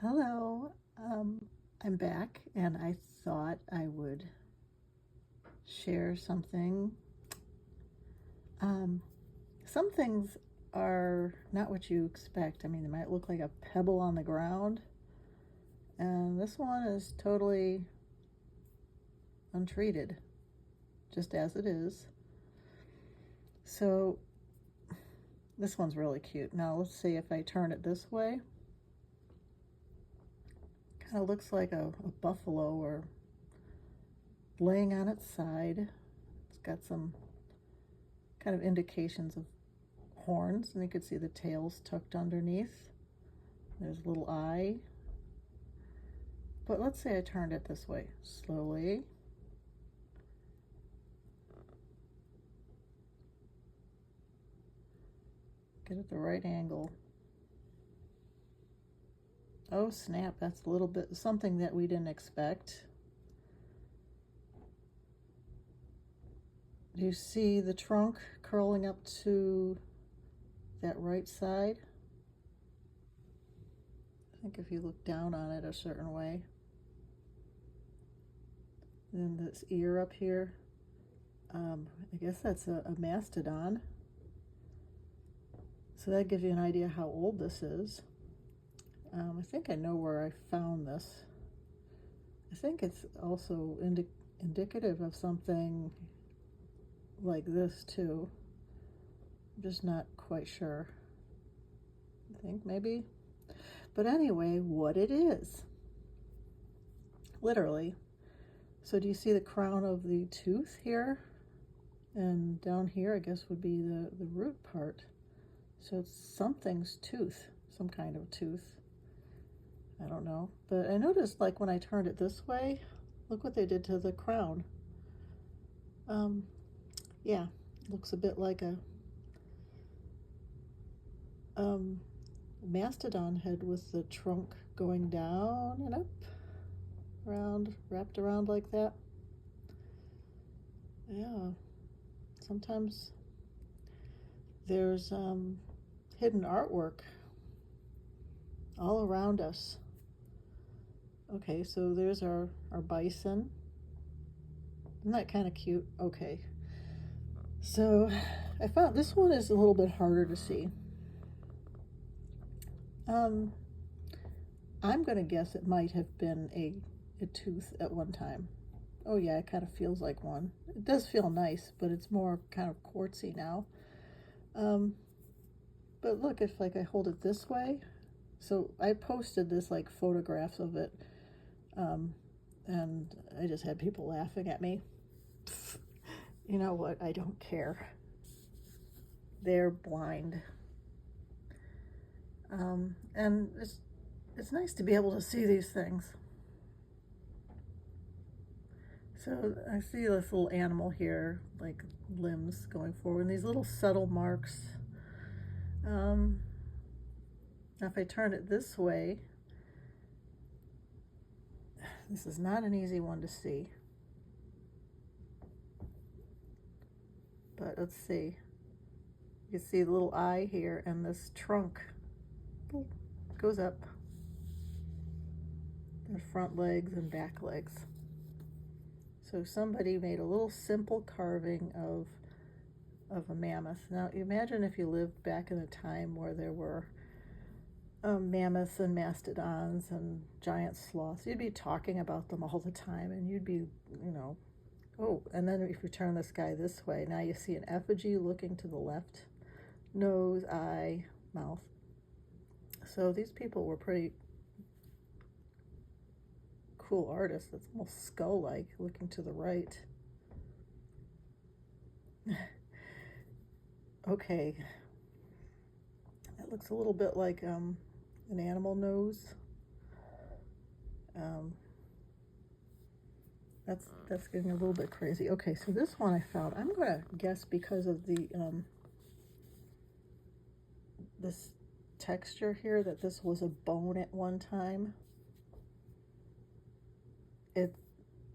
Hello, I'm back and I thought I would share something. Um, some things are not what you expect. I mean, they might look like a pebble on the ground, and this one is totally untreated, just as it is. So, this one's really cute. Now, let's see if I turn it this way. Kind of looks like a buffalo or laying on its side. It's got some kind of indications of horns, and you can see the tails tucked underneath. There's a little eye. But let's say I turned it this way slowly. Get it the right angle. Oh snap, that's a little bit something that we didn't expect. Do you see the trunk curling up to that right side? I think if you look down on it a certain way. Then this ear up here, I guess that's a mastodon. So that gives you an idea how old this is. I think I know where I found this. I think it's also indicative of something like this too. I'm just not quite sure. I think maybe. But anyway, what it is. Literally. So do you see the crown of the tooth here? And down here, I guess, would be the root part. So it's something's tooth, some kind of tooth. I don't know. But I noticed, like, when I turned it this way, look what they did to the crown. Yeah, looks a bit like a mastodon head with the trunk going down and up, around, wrapped around like that. Yeah, sometimes there's hidden artwork all around us. Okay, so there's our bison. Isn't that kind of cute? Okay. So I found this one is a little bit harder to see. I'm going to guess it might have been a tooth at one time. Oh yeah, it kind of feels like one. It does feel nice, but it's more kind of quartzy now. But look, if like I hold it this way, so I posted this like photographs of it, and I just had people laughing at me. You know what? I don't care. They're blind. And it's nice to be able to see these things. So I see this little animal here, like limbs going forward, and these little subtle marks. Now if I turn it this way, this is not an easy one to see. But let's see. You can see the little eye here, and this trunk goes up. The front legs and back legs. So somebody made a little simple carving of a mammoth. Now imagine if you lived back in a time where there were mammoths and mastodons and giant sloths. You'd be talking about them all the time, and you'd be, oh, and then if you turn this guy this way, now you see an effigy looking to the left, nose, eye, mouth. So these people were pretty cool artists. It's almost skull-like, looking to the right. Okay, that looks a little bit like an animal nose. That's getting a little bit crazy. Okay, so this one I found. I'm gonna guess because of the this texture here that this was a bone at one time.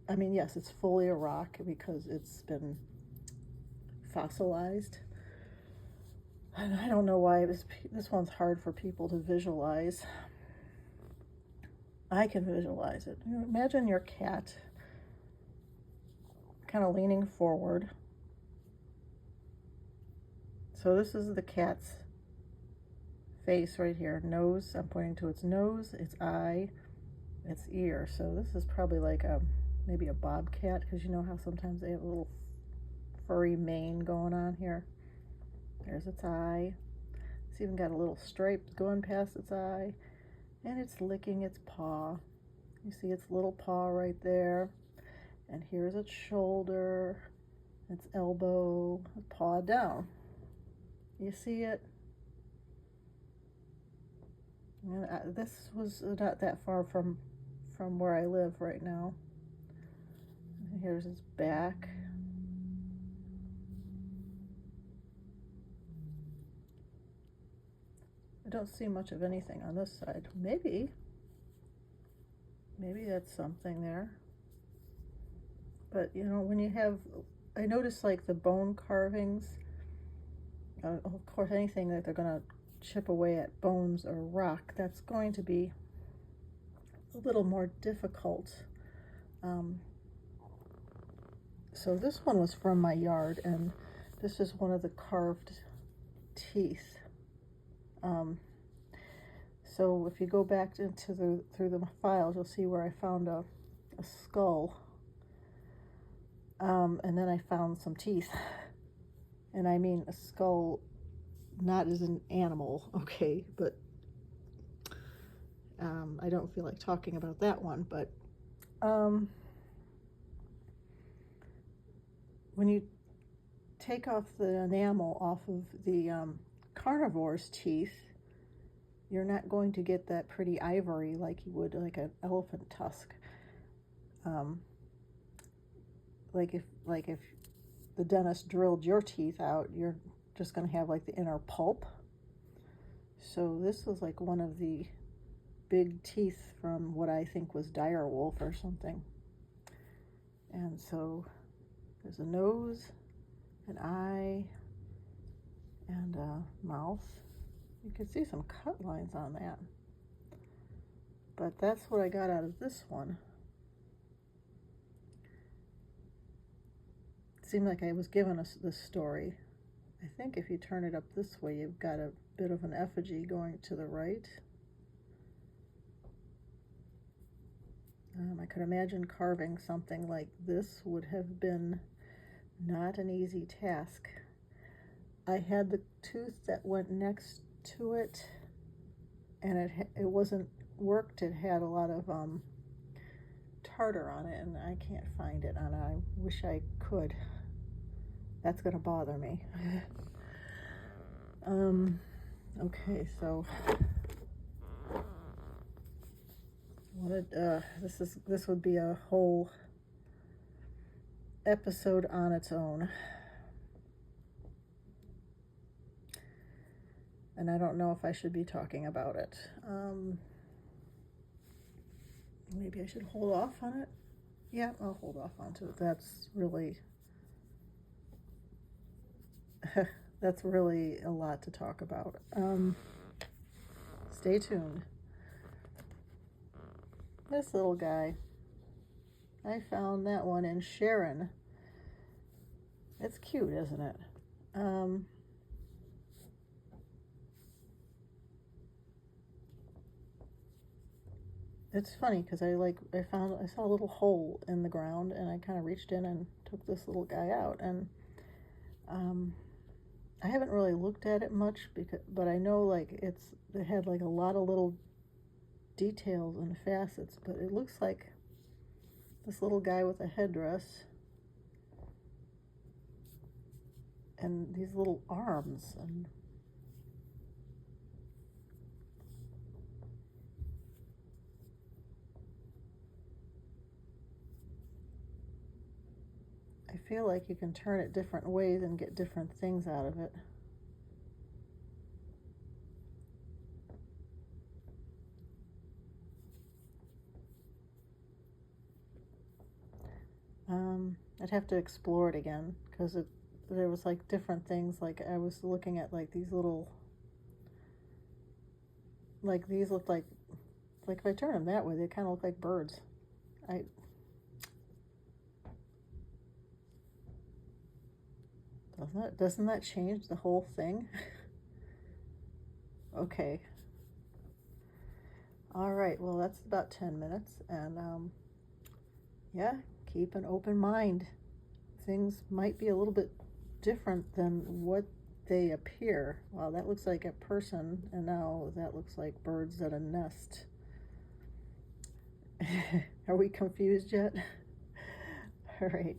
I mean, yes, it's fully a rock because it's been fossilized. And I don't know why this one's hard for people to visualize. I can visualize it. Imagine your cat kind of leaning forward. So this is the cat's face right here. Nose, I'm pointing to its nose, its eye, its ear. So this is probably like maybe a bobcat, because you know how sometimes they have a little furry mane going on here. There's its eye. It's even got a little stripe going past its eye, and it's licking its paw. You see its little paw right there, and here's its shoulder, its elbow, paw down. You see it? And this was not that far from where I live right now. And here's its back. I don't see much of anything on this side. Maybe that's something there. But you know, when you have, I notice like the bone carvings, of course anything that they're going to chip away at bones or rock, that's going to be a little more difficult. So this one was from my yard, and this is one of the carved teeth. So if you go back into through the files, you'll see where I found a skull, and then I found some teeth. And I mean a skull, not as an animal, okay, but I don't feel like talking about that one. But when you take off the enamel off of the carnivore's teeth, you're not going to get that pretty ivory like you would like an elephant tusk. Like if the dentist drilled your teeth out, you're just going to have like the inner pulp. So this was like one of the big teeth from what I think was dire wolf or something. And so there's a nose, an eye, and a mouth. You can see some cut lines on that. But that's what I got out of this one. It seemed like I was given us this story. I think if you turn it up this way, you've got a bit of an effigy going to the right. I could imagine carving something like this would have been not an easy task. I had the tooth that went next to it, and it wasn't worked. It had a lot of tartar on it, and I can't find it, and I wish I could. That's gonna bother me. Okay, so this would be a whole episode on its own. And I don't know if I should be talking about it. Maybe I should hold off on it. Yeah, I'll hold off on it. That's really that's really a lot to talk about. Stay tuned. This little guy, I found that one in Sharon. It's cute, isn't it? It's funny because I saw a little hole in the ground, and I kind of reached in and took this little guy out, and I haven't really looked at it much but I know like it had like a lot of little details and facets, but it looks like this little guy with a headdress and these little arms, and I feel like you can turn it different ways and get different things out of it. I'd have to explore it again because there was like different things. Like I was looking at like these little, like these looked like Like if I turn them that way, they kind of look like birds. Doesn't that change the whole thing? Okay. All right, well, that's about 10 minutes. And yeah, keep an open mind. Things might be a little bit different than what they appear. Wow, that looks like a person, and now that looks like birds at a nest. Are we confused yet? All right.